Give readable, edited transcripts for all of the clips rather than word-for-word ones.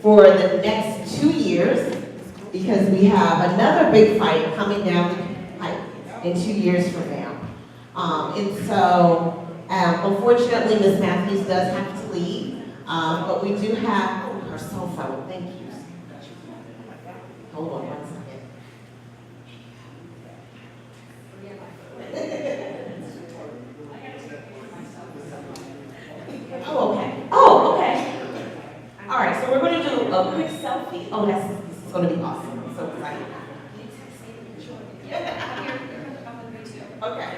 for the next 2 years, because we have another big fight coming down the pipe in 2 years from now. Unfortunately, Ms. Matthews does have to leave, but we do have, oh, her cell phone, thank you. Hold on one second. Oh, okay. Oh, okay. All right, so we're going to do a quick selfie. Oh, this is going to be awesome. I'm so excited. Okay.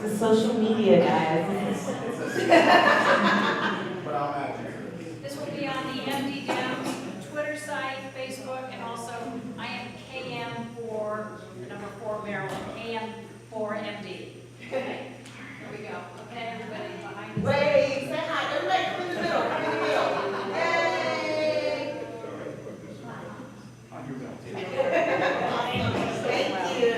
It's social media, guys. This will be on the MD Dems Twitter site, Facebook, and also I am KM for the number 4 Maryland, KM for MD. Okay, here we go. Okay, everybody behind us. Wait, say hi. Everybody come in the middle. Come in the middle. Yay! Thank you.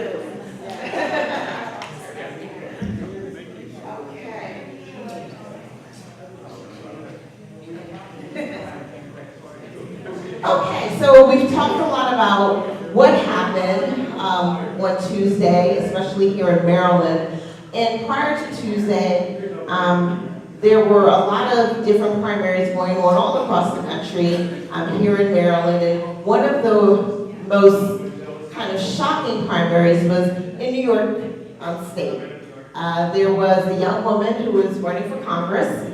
Okay, so we've talked a lot about what happened on Tuesday, especially here in Maryland. And prior to Tuesday, there were a lot of different primaries going on all across the country here in Maryland. And one of the most kind of shocking primaries was in New York State. There was a young woman who was running for Congress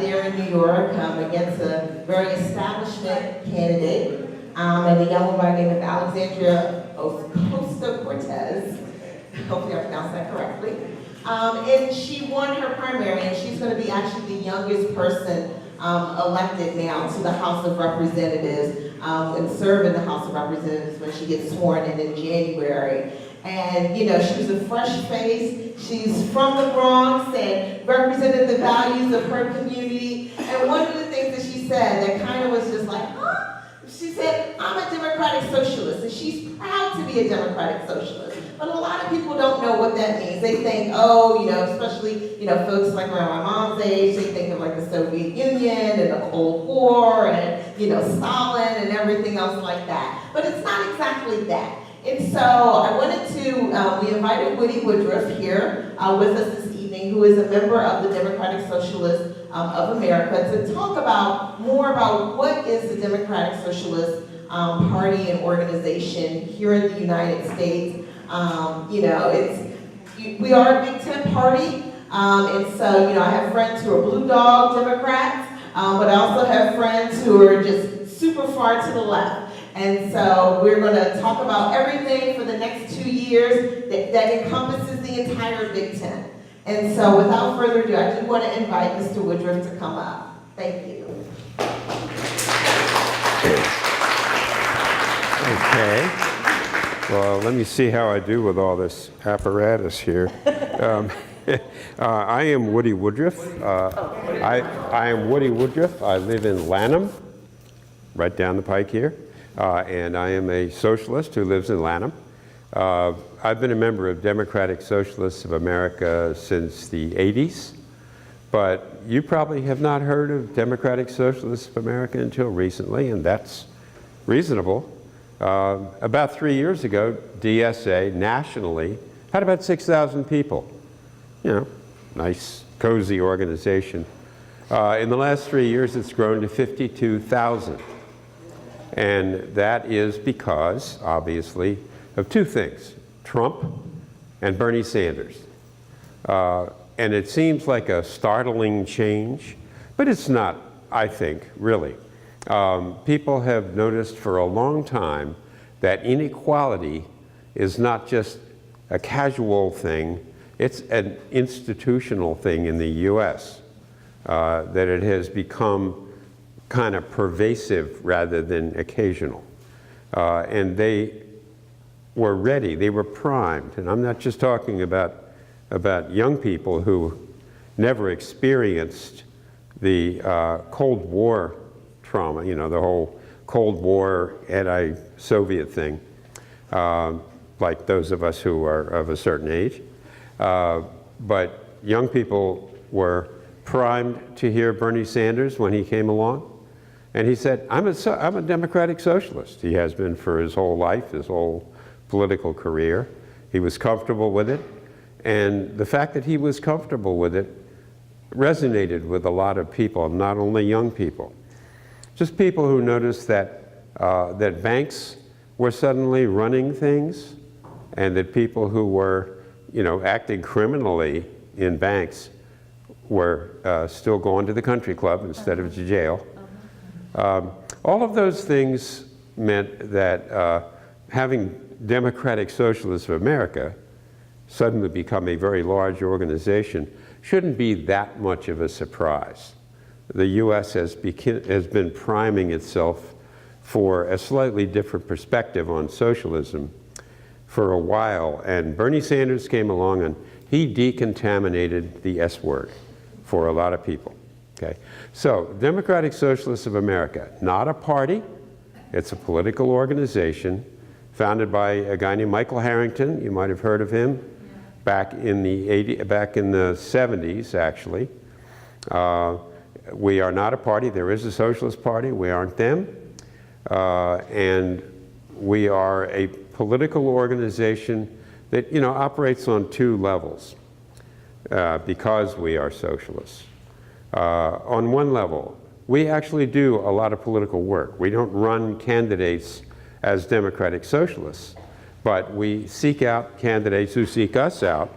there in New York against a very establishment candidate, and a young woman by the name of Alexandria Ocasio-Cortez. Hopefully I pronounced that correctly. And she won her primary, and she's going to be actually the youngest person elected now to the House of Representatives and serve in the House of Representatives when she gets sworn in January. And, you know, she was a fresh face. She's from the Bronx and represented the values of her community. And one of the things that she said that kind of was just like, huh? She said, I'm a Democratic Socialist, and she's proud to be a Democratic Socialist. But a lot of people don't know what that means. They think, oh, you know, especially, you know, folks like around my mom's age, they think of like the Soviet Union and the Cold War and, you know, Stalin and everything else like that. But it's not exactly that. And so I wanted to, we invited Woody Woodruff here with us this evening, who is a member of the Democratic Socialists of America, to talk about more about what is the Democratic Socialist Party and organization here in the United States. You know, we are a Big Tent party, and so, you know, I have friends who are blue dog Democrats, but I also have friends who are just super far to the left. And so we're going to talk about everything for the next 2 years that encompasses the entire Big Tent. And so without further ado, I do want to invite Mr. Woodruff to come up. Thank you. Okay. Well, let me see how I do with all this apparatus here. I am Woody Woodruff. I am Woody Woodruff. I live in Lanham, right down the pike here. And I am a socialist who lives in Lanham. I've been a member of Democratic Socialists of America since the 80s, but you probably have not heard of Democratic Socialists of America until recently, and that's reasonable. About 3 years ago, DSA nationally had about 6,000 people. You know, nice, cozy organization. In the last 3 years, it's grown to 52,000. And that is because, obviously, of two things: Trump and Bernie Sanders. And it seems like a startling change, but it's not, I think, really. People have noticed for a long time that inequality is not just a casual thing, it's an institutional thing in the US, that it has become kind of pervasive rather than occasional. And they were ready, they were primed. And I'm not just talking about young people who never experienced the Cold War trauma, you know, the whole Cold War anti-Soviet thing, like those of us who are of a certain age. But young people were primed to hear Bernie Sanders when he came along. And he said, I'm a Democratic Socialist. He has been for his whole life, his whole political career. He was comfortable with it. And the fact that he was comfortable with it resonated with a lot of people, not only young people. Just people who noticed that, that banks were suddenly running things, and that people who were, acting criminally in banks were still going to the country club instead of to jail. All of those things meant that having Democratic Socialists of America suddenly become a very large organization shouldn't be that much of a surprise. The U.S. has been priming itself for a slightly different perspective on socialism for a while, and Bernie Sanders came along and he decontaminated the S word for a lot of people. Okay? So, Democratic Socialists of America, not a party, it's a political organization founded by a guy named Michael Harrington. You might have heard of him. Back in the 70s, actually. We are not a party. There is a Socialist Party. We aren't them. And we are a political organization that, operates on two levels because we are socialists. On one level, we actually do a lot of political work. We don't run candidates as Democratic Socialists, but we seek out candidates who seek us out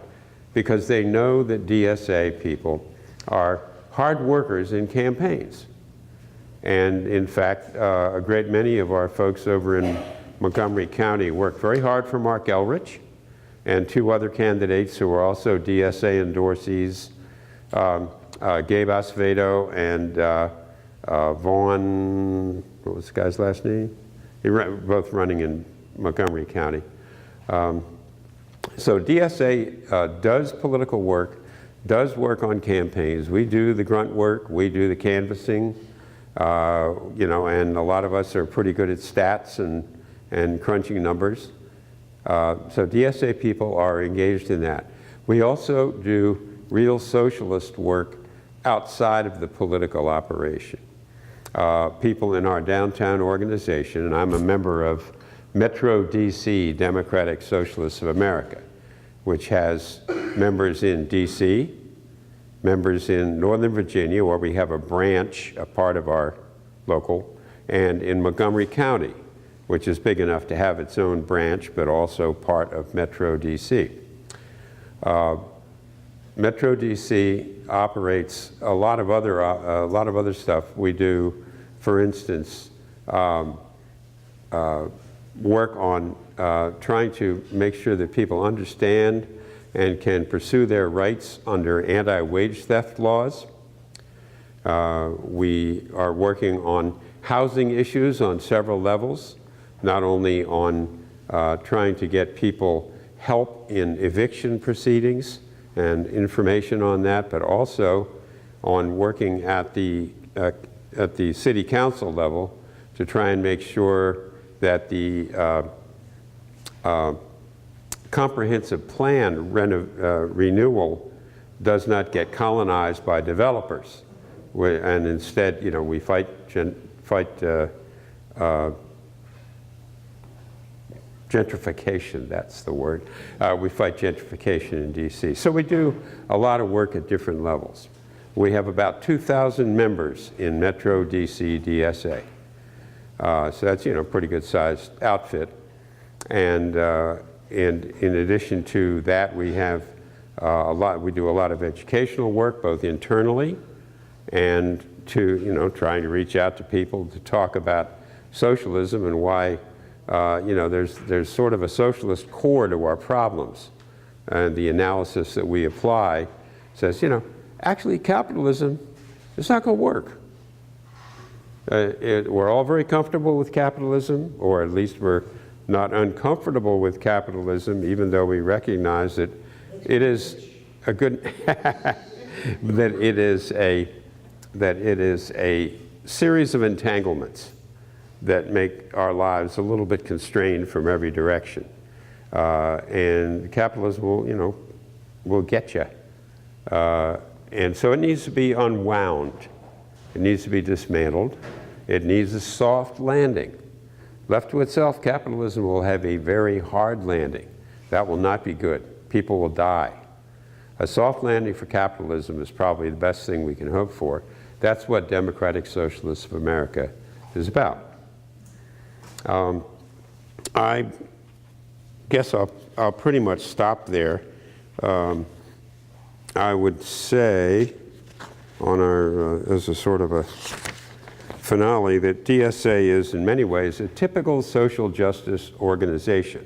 because they know that DSA people are hard workers in campaigns. And in fact, a great many of our folks over in Montgomery County work very hard for Mark Elrich and two other candidates who are also DSA endorsees, Gabe Acevedo and Vaughn, what was the guy's last name? Both running in Montgomery County. So DSA does political work, does work on campaigns. We do the grunt work, we do the canvassing, and a lot of us are pretty good at stats and crunching numbers. So DSA people are engaged in that. We also do real socialist work outside of the political operation. People in our downtown organization, and I'm a member of Metro DC, Democratic Socialists of America, which has members in DC, members in Northern Virginia, where we have a branch, a part of our local, and in Montgomery County, which is big enough to have its own branch, but also part of Metro DC. Metro DC operates a lot of other stuff. We do, for instance, work on trying to make sure that people understand and can pursue their rights under anti-wage theft laws. We are working on housing issues on several levels, not only on trying to get people help in eviction proceedings and information on that, but also on working at the city council level to try and make sure that the comprehensive plan renewal does not get colonized by developers. And instead, we fight gentrification, that's the word. We fight gentrification in DC. So we do a lot of work at different levels. We have about 2,000 members in Metro DC DSA. So that's, a pretty good sized outfit. And in addition to that, we have we do a lot of educational work, both internally and to, trying to reach out to people to talk about socialism and why, there's sort of a socialist core to our problems. And the analysis that we apply says, actually capitalism is not going to work. We're all very comfortable with capitalism, or at least we're not uncomfortable with capitalism, even though we recognize that it is a good, that it is a series of entanglements that make our lives a little bit constrained from every direction. And capitalism will get you. And so it needs to be unwound. It needs to be dismantled. It needs a soft landing. Left to itself, capitalism will have a very hard landing. That will not be good. People will die. A soft landing for capitalism is probably the best thing we can hope for. That's what Democratic Socialists of America is about. I guess I'll pretty much stop there. I would say, on our, as a sort of a finale, that DSA is in many ways a typical social justice organization.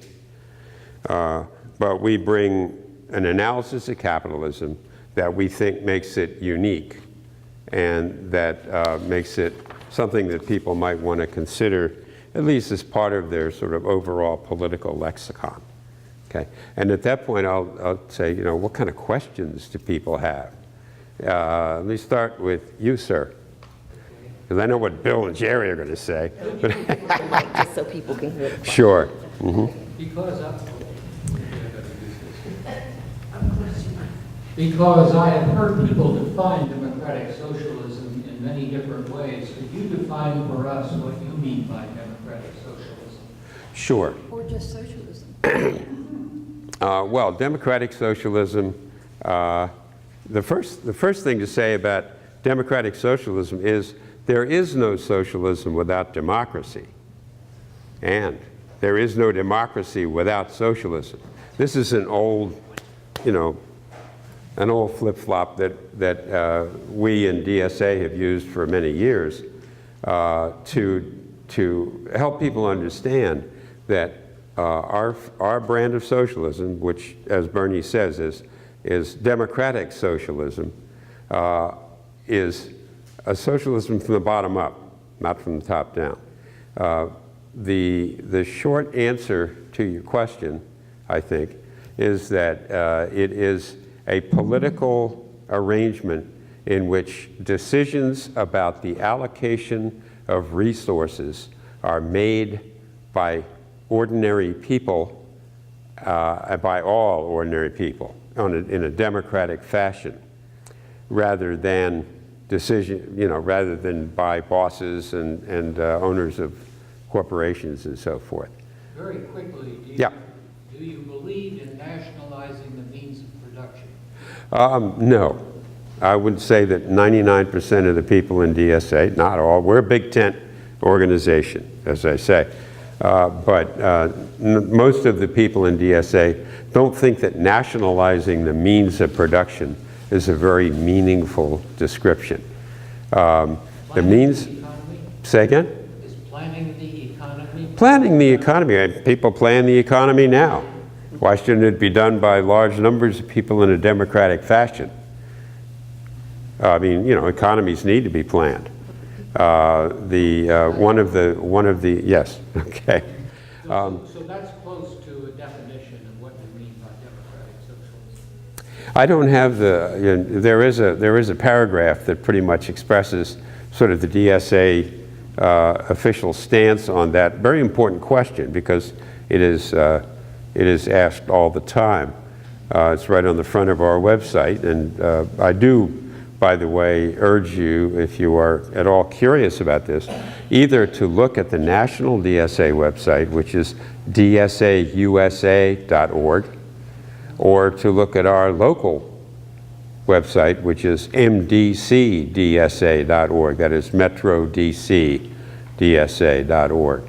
But we bring an analysis of capitalism that we think makes it unique and that makes it something that people might want to consider, at least as part of their sort of overall political lexicon. Okay? And at that point, I'll say, you know, what kind of questions do people have? Let me start with you, sir, because I know what Bill and Jerry are going to say. Just so people can hear. Sure. Mm-hmm. Because I have heard people define democratic socialism in many different ways. Could you define for us what you mean by democratic socialism? Sure. Or just socialism? Well, democratic socialism, the first thing to say about democratic socialism is there is no socialism without democracy. And there is no democracy without socialism. This is an old, you know, an old flip-flop that we in DSA have used for many years to help people understand that our brand of socialism, which, as Bernie says, is democratic socialism, is a socialism from the bottom up, not from the top down. The short answer to your question, I think, is that it is a political arrangement in which decisions about the allocation of resources are made by ordinary people, by all ordinary people, in a democratic fashion, rather than rather than by bosses and owners of corporations and so forth. Very quickly, do you believe in nationalizing the means of production? No. I would say that 99% of the people in DSA, not all, we're a big tent organization, as I say, but most of the people in DSA don't think that nationalizing the means of production is a very meaningful description. The means, say again? Is planning the economy? Planning the economy. People plan the economy now. Why shouldn't it be done by large numbers of people in a democratic fashion? I mean, you know, economies need to be planned. One of the yes, okay. So that's close to a definition of what you mean by democratic socialism. I don't have there is a paragraph that pretty much expresses sort of the DSA official stance on that very important question, because it is asked all the time. It's right on the front of our website, and I do, by the way, urge you, if you are at all curious about this, either to look at the national DSA website, which is dsausa.org, or to look at our local website, which is mdcdsa.org, that is metrodcdsa.org.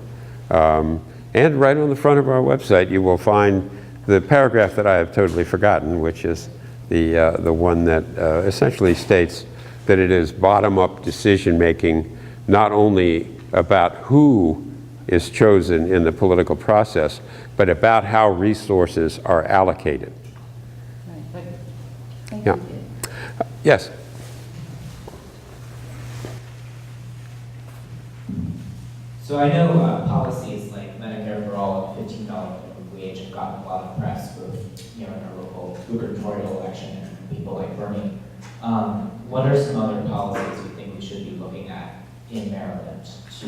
And right on the front of our website, you will find the paragraph that I have totally forgotten, which is the one that essentially states that it is bottom-up decision-making, not only about who is chosen in the political process, but about how resources are allocated. Thank Yeah. you. Yes? So I know policies like Medicare for All and $15 minimum wage have gotten a lot of press, both in our local gubernatorial election and people like Bernie. What are some other policies you think we should be looking at in Maryland to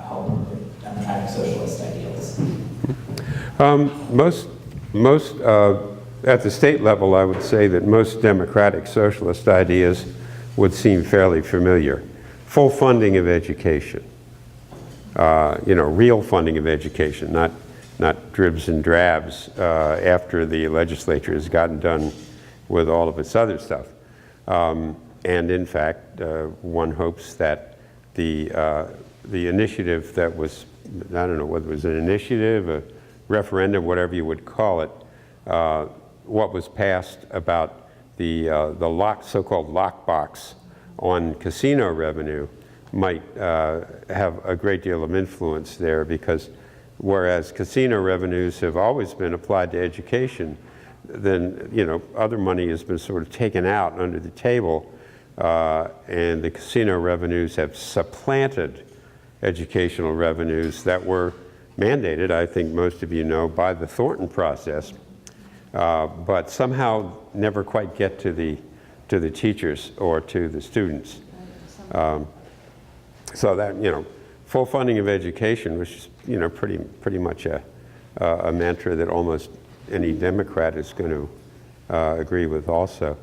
help with democratic socialist ideals? Most at the state level, I would say that most democratic socialist ideas would seem fairly familiar. Full funding of education, real funding of education, not dribs and drabs after the legislature has gotten done with all of its other stuff. And in fact, one hopes that the initiative that was, I don't know whether it was an initiative, a referendum, whatever you would call it, what was passed about the so-called lockbox on casino revenue might have a great deal of influence there, because whereas casino revenues have always been applied to education, then other money has been sort of taken out under the table, and the casino revenues have supplanted educational revenues that were mandated, I think most of you know, by the Thornton process, but somehow never quite get to the teachers or to the students. So that, full funding of education, which is, pretty much a mantra that almost any Democrat is going to agree with also.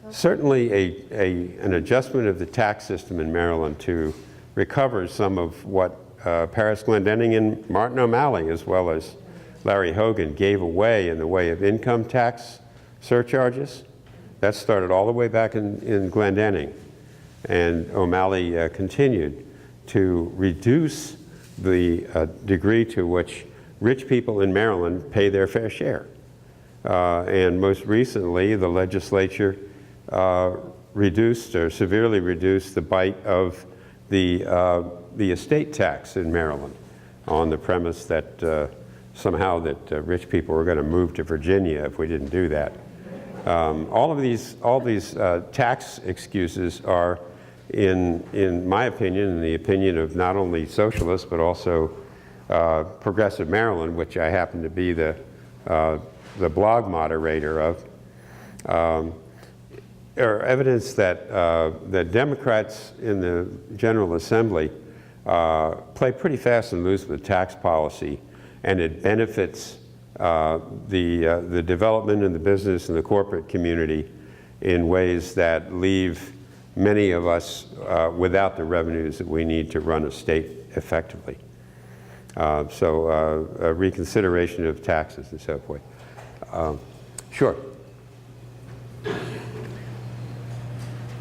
Certainly an adjustment of the tax system in Maryland to recover some of what Paris Glendenning and Martin O'Malley, as well as Larry Hogan, gave away in the way of income tax surcharges. That started all the way back in Glendenning. And O'Malley continued to reduce the degree to which rich people in Maryland pay their fair share. And most recently, the legislature reduced or severely reduced the bite of the estate tax in Maryland on the premise that somehow that rich people were going to move to Virginia if we didn't do that. All these tax excuses are, in my opinion, in the opinion of not only socialists but also Progressive Maryland, which I happen to be the blog moderator of, are evidence that that Democrats in the General Assembly play pretty fast and loose with tax policy, and it benefits the development and the business and the corporate community in ways that leave many of us without the revenues that we need to run a state effectively. So a reconsideration of taxes and so forth. Sure.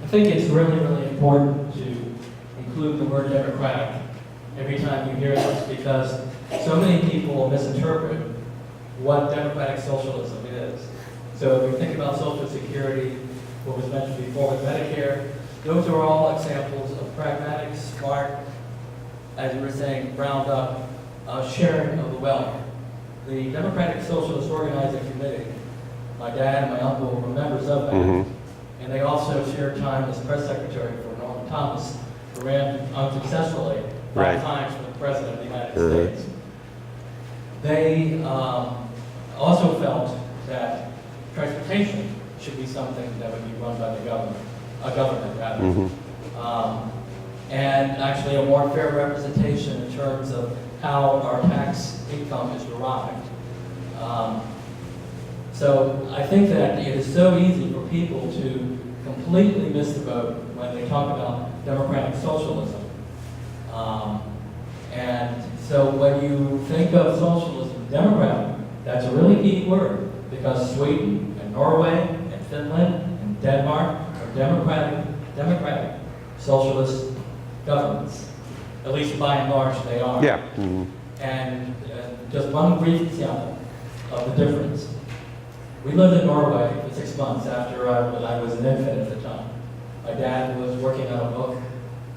I think it's really, really important to include the word democratic every time you hear this, because so many people misinterpret what democratic socialism is. So if we think about Social Security, what was mentioned before with Medicare, those are all examples of pragmatic, smart, as you were saying, round up sharing of the wealth. The Democratic Socialist Organizing Committee, my dad and my uncle were members of that, and they also shared time as press secretary for Norman Thomas, who ran unsuccessfully 5 times for the President of the United States. They also felt that transportation should be something that would be run by the government, a government rather. And actually a more fair representation in terms of how our tax income is derived. So I think that it is so easy for people to completely miss the boat when they talk about democratic socialism. And so when you think of socialism, democratic, that's a really key word, because Sweden and Norway and Finland and Denmark are democratic socialist governments. At least by and large they are. Yeah. And just one brief example of the difference. We lived in Norway for 6 months after I was an infant at the time. My dad was working on a book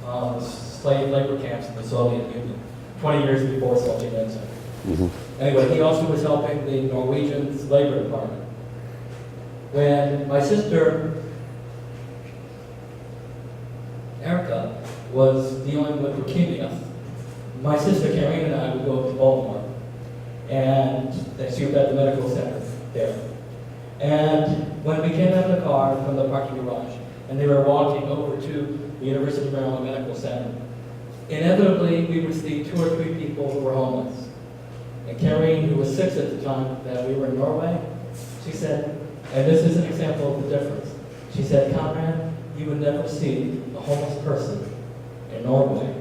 on the slave labor camps in the Soviet Union, 20 years before Solzhenitsyn. Anyway, he also was helping the Norwegian Labor Department. When my sister, Erica, was dealing with leukemia, my sister Karen and I would go to Baltimore, and she was at the medical center there. And when we came out of the car from the parking garage, and they were walking over to the University of Maryland Medical Center, inevitably we would see 2 or 3 people who were homeless. And Karen, who was 6 at the time that we were in Norway, She said, and this is an example of the difference. She said, Conrad, you would never see a homeless person in Norway.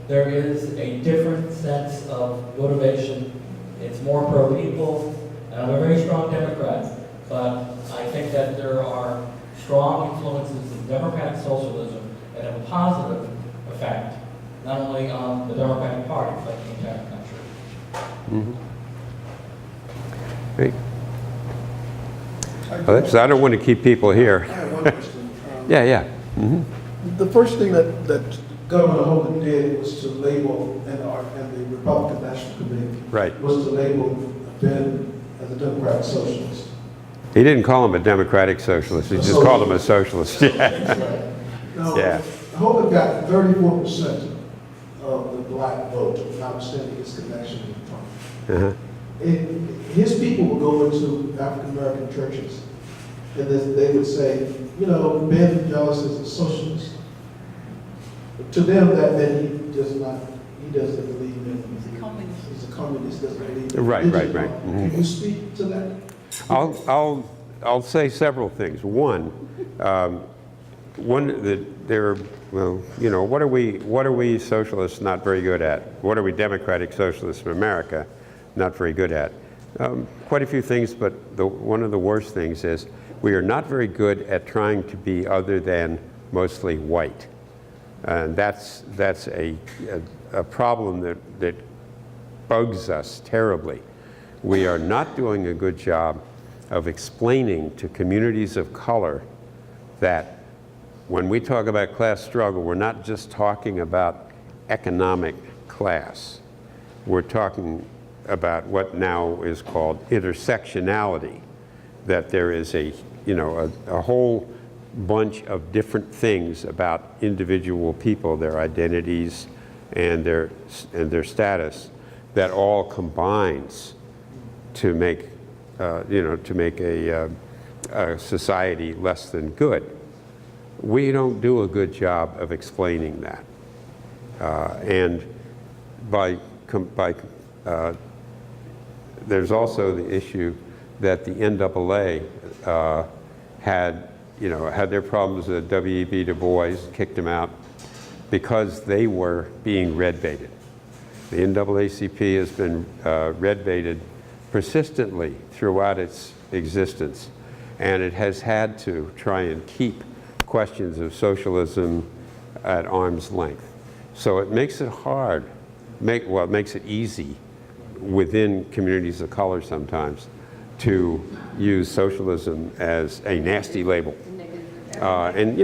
There is a different sense of motivation. It's more pro-people, and I'm a very strong Democrat, but I think that there are strong influences of democratic socialism that have a positive effect, not only on the Democratic Party, but the entire country. Mm-hmm. Great. So I don't want to keep people here. I have one question. Yeah. Mm-hmm. The first thing that Governor Hogan did was to label, and the Republican National Committee Right. was to label Ben as a Democratic Socialist. He didn't call him a democratic socialist. He just called him a socialist. Yeah. Now, Yeah. Hogan got 34% of the black vote, notwithstanding his connection with Trump. Uh-huh. His people would go into African American churches, and they would say, you know, Ben Jealous is a socialist. But to them, that meant he doesn't believe in. He's a communist. Doesn't believe in Right. religion. Mm-hmm. Can you speak to that? I'll say several things. One that there. Well, you know, what are we socialists not very good at? What are we Democratic Socialists of America not very good at? Quite a few things, but one of the worst things is we are not very good at trying to be other than mostly white. And that's a problem that bugs us terribly. We are not doing a good job of explaining to communities of color that when we talk about class struggle, we're not just talking about economic class. We're talking about what now is called intersectionality, that there is a whole bunch of different things about individual people, their identities and their status, that all combines to make a society less than good. We don't do a good job of explaining that, and there's also the issue that the NAA had their problems with W.E.B. Du Bois, kicked him out because they were being red-baited. The NAACP has been red-baited persistently throughout its existence, and it has had to try and keep questions of socialism at arm's length. So it makes it hard, it makes it easy within communities of color sometimes to use socialism as a nasty label. And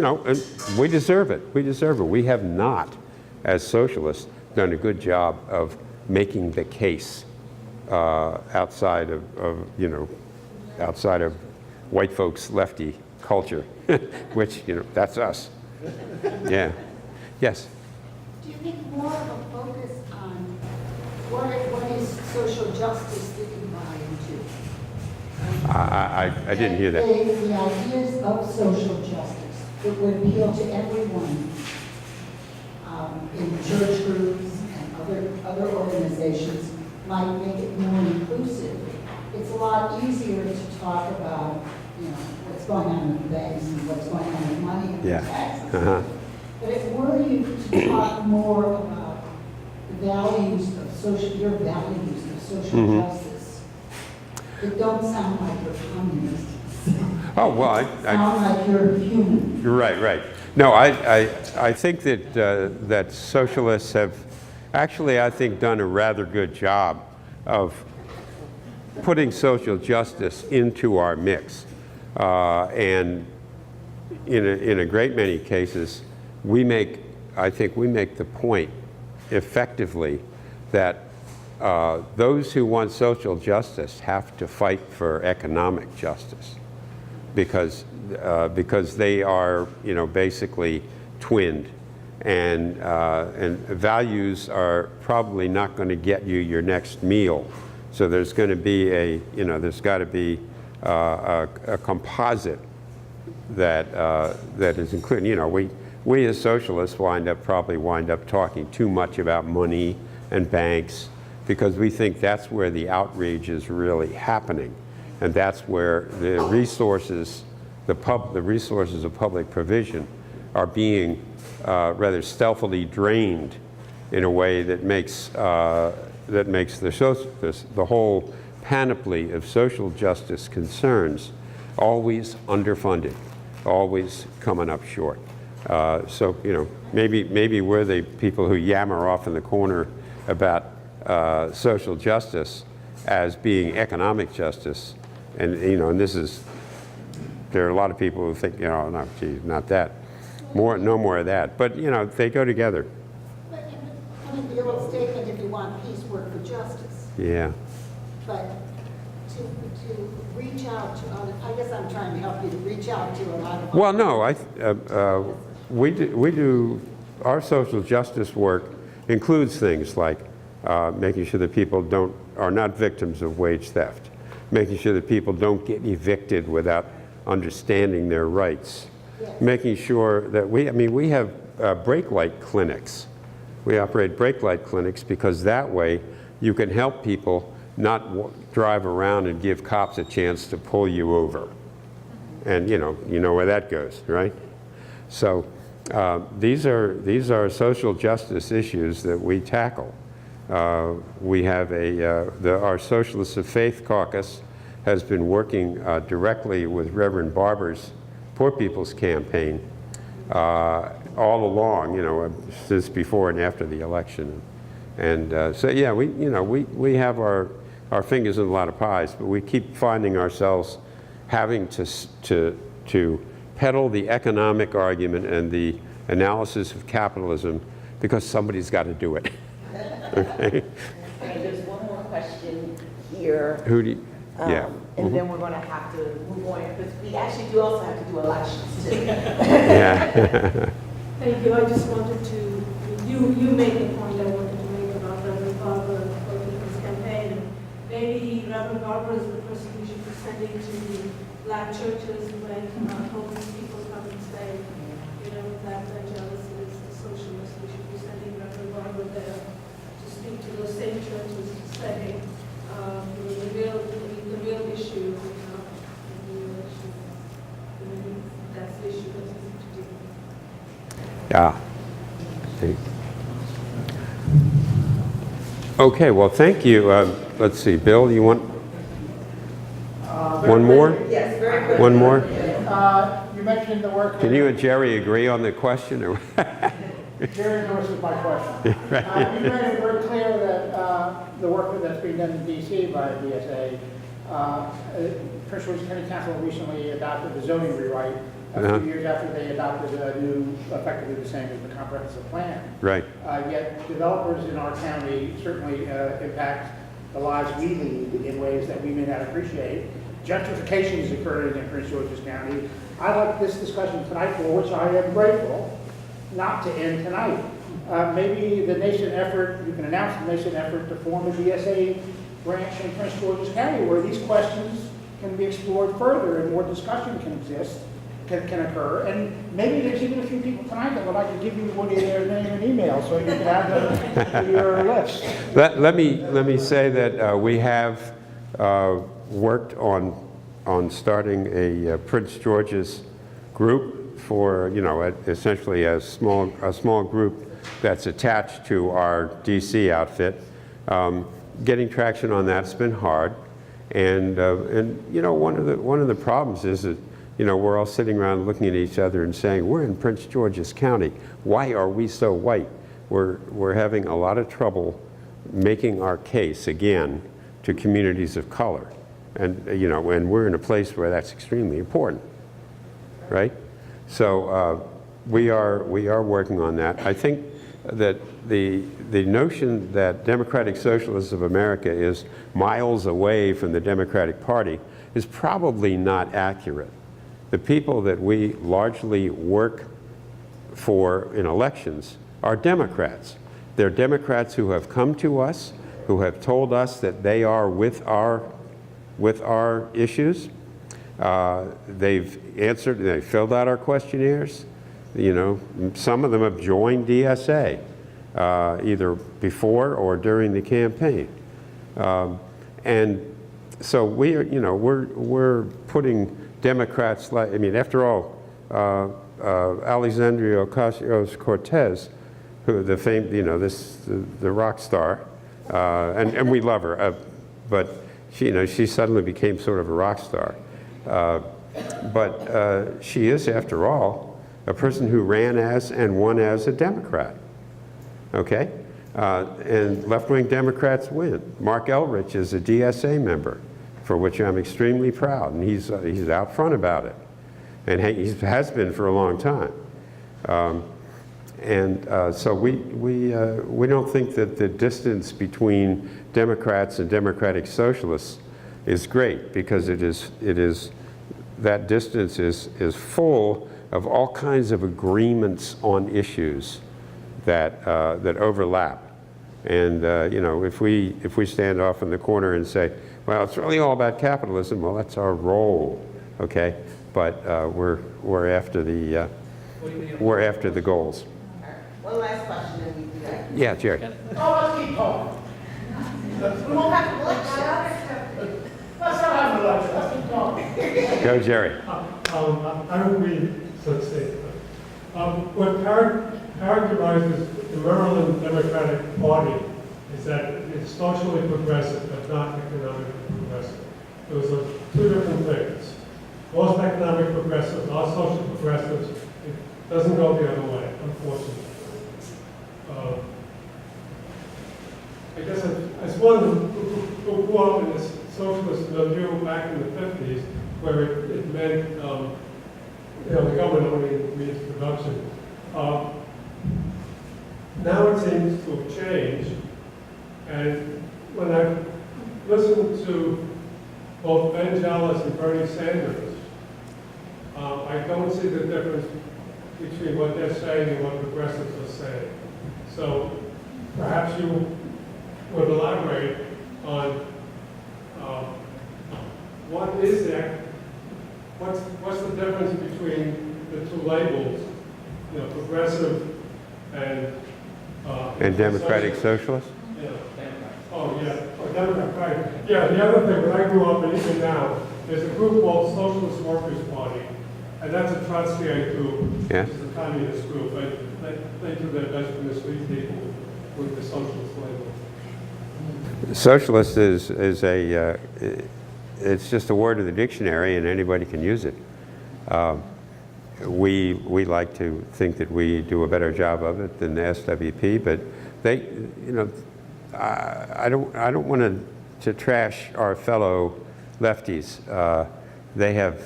we deserve it. We have not, as socialists, done a good job of making the case outside of white folks' lefty culture, which, that's us. Yeah. Yes? Do you think more of a focus on what is social justice that you buy into? I didn't hear that. The ideas of social justice that would appeal to everyone in church groups and other organizations might make it more inclusive. It's a lot easier to talk about, what's going on with banks and what's going on with money and taxes. Uh-huh. But if were you to talk more about the values of your values of social justice, it don't sound like you're communists. Oh, well, Sound like you're human. You're right. No, I think that socialists have actually, I think, done a rather good job of putting social justice into our mix. And in a great many cases, I think we make the point effectively that those who want social justice have to fight for economic justice, because they are basically twinned, and values are probably not going to get you your next meal. So there's going to be there's got to be a composite that is included. We as socialists probably wind up talking too much about money and banks, because we think that's where the outrage is really happening. And that's where the resources, the resources of public provision are being rather stealthily drained in a way that makes the whole panoply of social justice concerns always underfunded, always coming up short. So, you know, maybe we're the people who yammer off in the corner about social justice as being economic justice. And, you know, and there are a lot of people who think, you know, no, geez, not that. No more of that. But, you know, they go together. I mean, the old statement, if you want peace, work for justice. Yeah. But to reach out to other, I guess I'm trying to help you to reach out to a lot of. Well, no, we do, our social justice work includes things like making sure that people are not victims of wage theft, making sure that people don't get evicted without understanding their rights, Yes. making sure that we have brake light clinics. We operate brake light clinics because that way you can help people not drive around and give cops a chance to pull you over. And you know where that goes, right? So these are social justice issues that we tackle. We have our Socialists of Faith caucus has been working directly with Reverend Barber's Poor People's Campaign all along, you know, since before and after the election. And so, yeah, we have our fingers in a lot of pies, but we keep finding ourselves having to peddle the economic argument and the analysis of capitalism because somebody's got to do it. Okay? There's one more question here. Who do you, yeah. And then we're going to have to move on, because we actually do also have to do elections too. Yeah. Thank you. I just wanted to, you made the point I wanted to make about Reverend Barber and his campaign. And maybe Reverend Barber is the person we should be sending to black churches when homeless people come and say, you know, that jealousy is the socialist. We should be sending Reverend Barber there to speak to those same churches to say, the real issue, that's the issue that we need to deal with. Yeah. Okay, well, thank you. Let's see, Bill, you want one more? Yes, very good. One more? You mentioned the work. Can you and Jerry agree on the question? Or Jerry endorses my question. You made it very clear that the work that's being done in D.C. by DSA, Prince George's County Council recently adopted the zoning rewrite a few years after they adopted a new, effectively the same as the comprehensive plan. right. Yet developers in our county certainly impact the lives we lead in ways that we may not appreciate. Gentrification is occurring in Prince George's County. I like this discussion tonight, for which I am grateful, not to end tonight. Maybe the nascent effort, you can announce the nascent effort to form a DSA branch in Prince George's County where these questions can be explored further and more discussion can exist, can occur. And maybe there's even a few people tonight that would like to give you Woody their name and email so you can add them to your list. Let me say that we have worked on starting a Prince George's group for, you know, essentially a small group that's attached to our DC outfit. Getting traction on that's been hard, and you know, one of the problems is that, you know, we're all sitting around looking at each other and saying, we're in Prince George's County. Why are we so white? We're having a lot of trouble making our case again to communities of color, and you know, and we're in a place where that's extremely important, right? So we are working on that. I think that the notion that Democratic Socialists of America is miles away from the Democratic Party is probably not accurate. The people that we largely work for in elections are Democrats. They're Democrats who have come to us, who have told us that they are with our issues. They've filled out our questionnaires. You know, some of them have joined DSA, either before or during the campaign. And so we are, you know, we're putting Democrats like, I mean, after all, Alexandria Ocasio-Cortez, who the fame, you know, the rock star, and we love her, but she, you know, she suddenly became sort of a rock star. But she is, after all, a person who ran as and won as a Democrat. Okay? And left-wing Democrats win. Mark Elrich is a DSA member, for which I'm extremely proud, and he's out front about it, and he has been for a long time. So we don't think that the distance between Democrats and Democratic Socialists is great, because it is that distance is full of all kinds of agreements on issues that overlap. And you know, if we stand off in the corner and say, well, it's really all about capitalism, well, that's our role, okay? But we're after the goals. One last question and we do that. Yeah, Jerry. Oh, let's keep talking. We won't have to election. Let's not have an election, let's keep talking. Go, Jerry. I don't read such statements. What characterizes the Maryland Democratic Party is that it's socially progressive, but not economically progressive. Those are two different things. Most economic progressives are social progressives. It doesn't go the other way, unfortunately. I guess as one who grew up in this socialist milieu back in the 50s, where it meant, you know, the government only means production. Now it seems to have changed, and when I listened to both Ben Jealous and Bernie Sanders, I don't see the difference between what they're saying and what progressives are saying. So perhaps you would elaborate on what's the difference between the two labels, you know, progressive and Democratic Socialists? Yeah. Oh, yeah. Oh, Democrat, right. Yeah, the other thing, when I grew up, and even now, there's a group called Socialist Workers' Party, and that's a Trotskyite group, Yeah. which is a communist group, but they do their best to mislead people with the socialist label. Socialist is it's just a word in the dictionary, and anybody can use it. We like to think that we do a better job of it than the SWP, but they, you know, I don't want to trash our fellow lefties. They have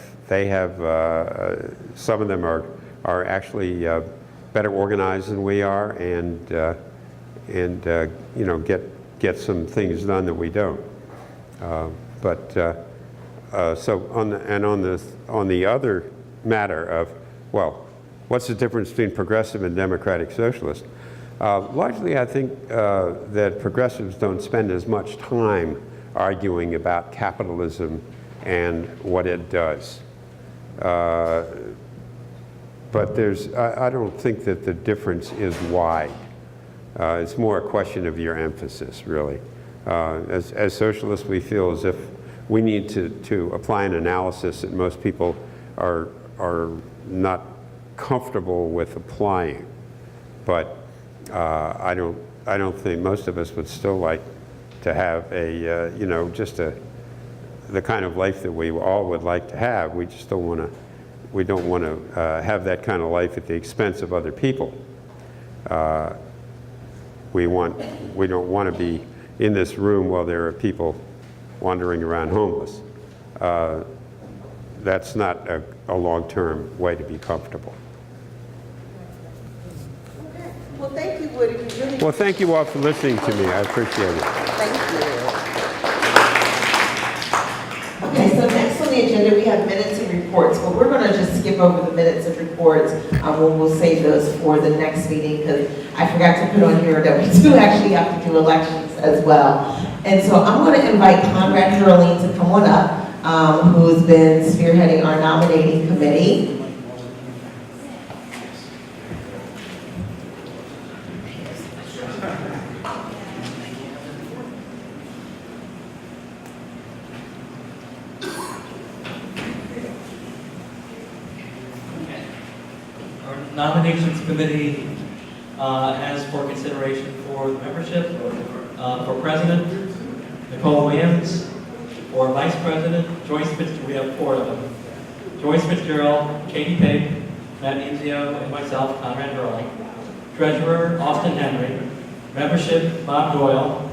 some of them are actually better organized than we are, and you know, get some things done that we don't. So on the other matter of, well, what's the difference between progressive and democratic socialist? Largely, I think that progressives don't spend as much time arguing about capitalism and what it does. But I don't think that the difference is wide. It's more a question of your emphasis, really. As socialists, we feel as if we need to apply an analysis that most people are not comfortable with applying. But I don't think most of us would still like to have a you know, just the kind of life that we all would like to have. We just don't want to. We don't want to have that kind of life at the expense of other people. We don't want to be in this room while there are people wandering around homeless. That's not a long-term way to be comfortable. Well, thank you, Woody. We really Well, thank you all for listening to me. I appreciate it. Thank you. Okay, so next on the agenda, we have minutes and reports, but we're going to just skip over the minutes and reports. We'll save those for the next meeting, because I forgot to put on here that we do actually have to do elections as well. And so I'm going to invite Conrad Hurley to come on up, who's been spearheading our nominating committee. Our nominations committee has for consideration for the membership, for president, Nicole Williams, for vice president, Joyce Fitzgerald, we have 4 of them. Joyce Fitzgerald, Katie Pate, Matt Nunzio, and myself, Conrad Burley. Treasurer, Austin Henry. Membership, Bob Doyle.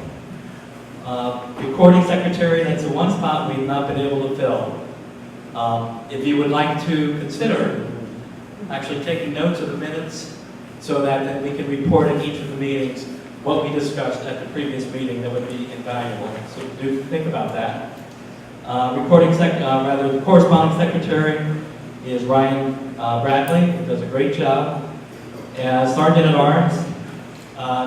Recording secretary, that's the one spot we've not been able to fill. If you would like to consider actually taking notes of the minutes so that then we can report at each of the meetings what we discussed at the previous meeting, that would be invaluable. So do think about that. The corresponding secretary is Ryan Bradley, who does a great job. Sergeant at Arms,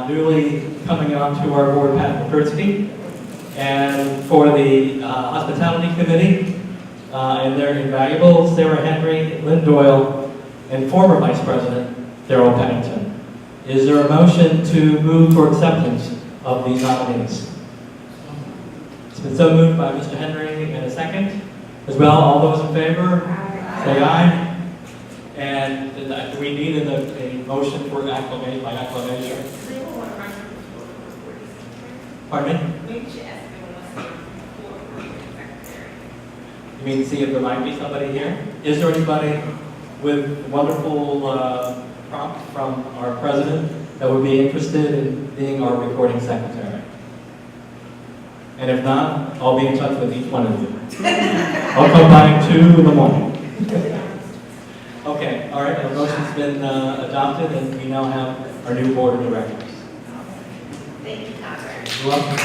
newly coming on to our board, Pat Pokursky. And for the hospitality committee, and they're invaluable, Sarah Henry, Lynn Doyle, and former vice president, Darrell Pennington. Is there a motion to move for acceptance of these nominees? It's been so moved by Mr. Henry, and a second. As well, all those in favor? Say aye. And do we need a motion for acclamation, by acclamation? Pardon me? You mean see if there might be somebody here? Is there anybody with wonderful prompt from our president that would be interested in being our recording secretary? And if not, I'll be in touch with each one of you. I'll come by at 2 in the morning. Okay, all right, our motion's been adopted, and we now have our new board of directors. Thank you, Conrad. You're welcome.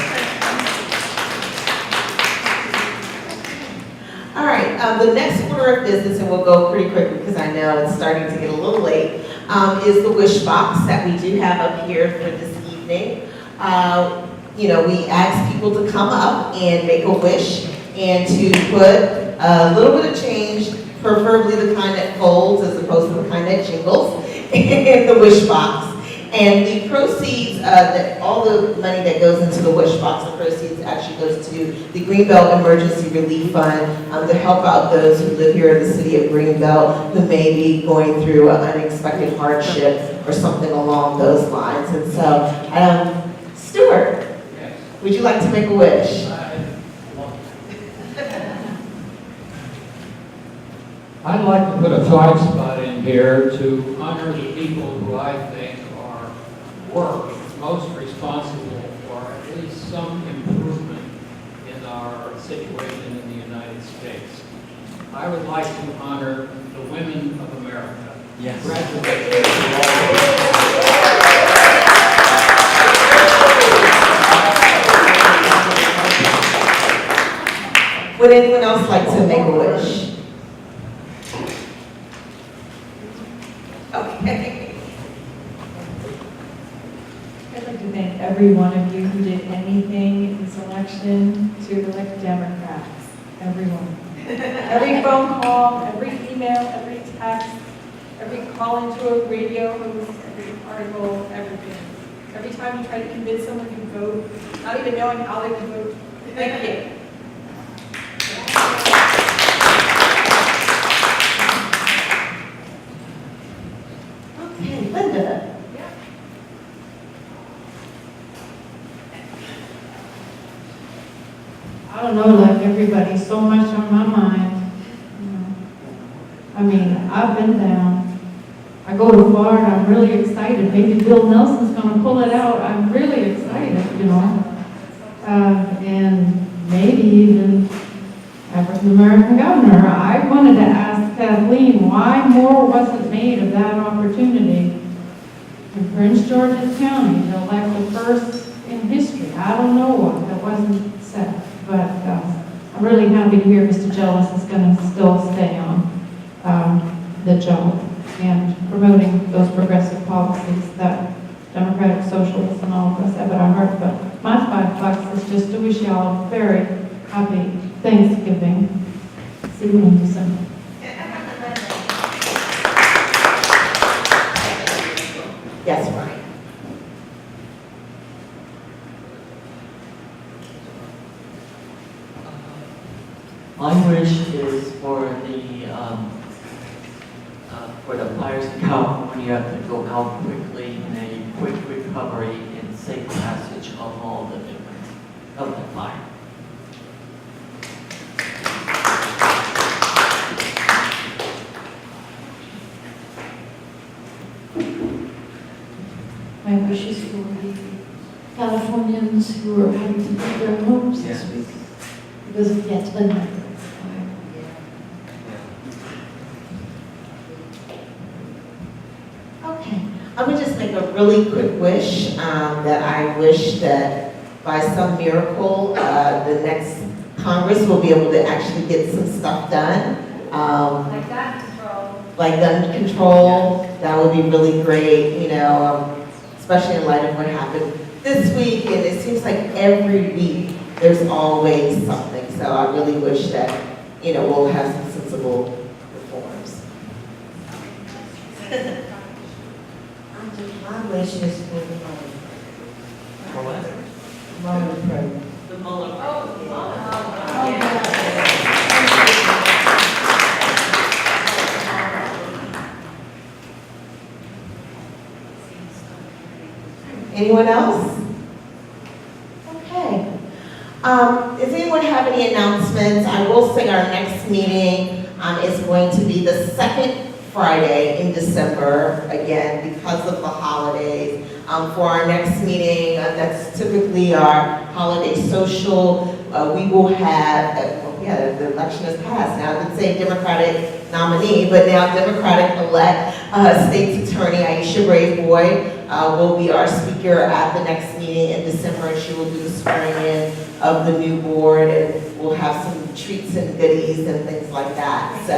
All right, the next order of business, and we'll go pretty quickly because I know it's starting to get a little late, is the wish box that we do have up here for this evening. We ask people to come up and make a wish and to put a little bit of change, preferably the kind that folds as opposed to the kind that jingles, in the wish box. And the proceeds, all the money that goes into the wish box, the proceeds actually goes to the Greenbelt Emergency Relief Fund to help out those who live here in the city of Greenbelt who may be going through an unexpected hardship or something along those lines. And so, Stuart, would you like to make a wish? I'd like to put a flag spot in here to honor the people who I think are most responsible for at least some improvement in our situation in the United States. I would like to honor the women of America. Yes. Congratulations to all. Would anyone else like to make a wish? Okay. I'd like to thank every one of you who did anything in this election to elect Democrats. Everyone. Every phone call, every email, every text, every call into a radio host, every article, everything. Every time you try to convince someone to vote, not even knowing how they can vote. Thank you. Okay, Linda. I don't know, like everybody, so much on my mind. I mean, I've been down. I go to Florida, I'm really excited. Maybe Bill Nelson's going to pull it out. I'm really excited, and maybe even African-American governor. I wanted to ask Kathleen why more wasn't made of that opportunity in Prince George's County to elect the first in history. I don't know why that wasn't said, but I'm really happy to hear Mr. Jellis is going to still stay on the job and promoting those progressive policies that Democratic Socialists and all of us have at our heart. But my $5 is just to wish y'all a very happy Thanksgiving. See you in December. Yes, Ryan. My wish is for the to California to go out quickly in a quick recovery and safe passage of all the victims of the fire. My wishes for the Californians who are having to leave their homes this Yeah. week because of the Atlanta fire. Okay, I would just make a really quick wish, that I wish that by some miracle, the next Congress will be able to actually get some stuff done. Like gun control. Like gun control, that would be really great, you know, especially in light of what happened this week, and it seems like every week there's always something. So I really wish that, you know, we'll have some sensible reforms. My wish is for the money. For what? Mueller program. The Mueller. Anyone else? Okay. Does anyone have any announcements? I will say our next meeting is going to be the second Friday in December, again, because of the holidays. For our next meeting, that's typically our holiday social, we will have, the election has passed. Now, I did say Democratic nominee, but now Democratic-elect State's Attorney Aisha Braveboy will be our speaker at the next meeting in December, and she will do the swearing in of the new board, and we'll have some treats and goodies and things like that. So.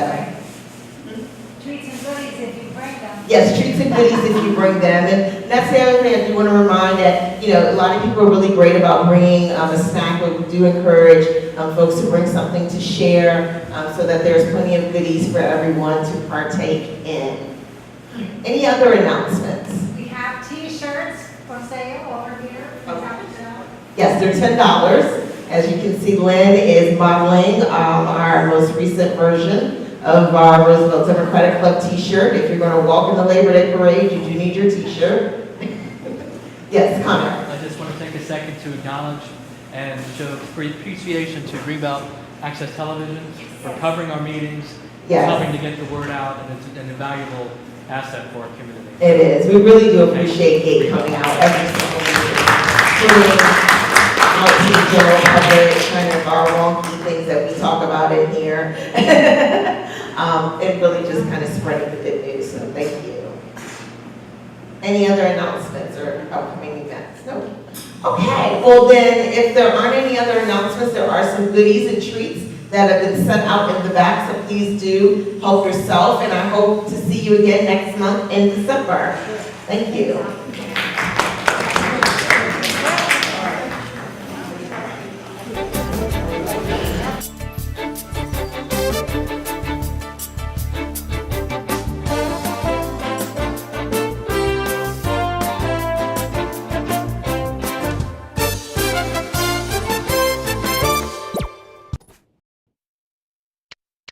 Treats and goodies if you bring them. Yes, treats and goodies if you bring them. And that's the other thing I do want to remind that, you know, a lot of people are really great about bringing a snack, but we do encourage folks to bring something to share so that there's plenty of goodies for everyone to partake in. Any other announcements? We have T-shirts for sale over here. Yes, they're $10. As you can see, Lynn is modeling our most recent version of our Roosevelt Democratic Club t-shirt. If you're going to walk in the Labor Day parade, you do need your t-shirt. Yes, Connor. I just want to take a second to acknowledge and show appreciation to Greenbelt Access Television for covering our meetings, Yes. helping to get the word out, and it's an invaluable asset for our community. It is. We really do appreciate Kate coming out every single week, out to the general public, kind of our wonky things that we talk about in here. And really just kind of spreading the good news, so thank you. Any other announcements or upcoming events? No? Okay, well then, if there aren't any other announcements, there are some goodies and treats that have been sent out in the back, so please do help yourself, and I hope to see you again next month in December. Thank you.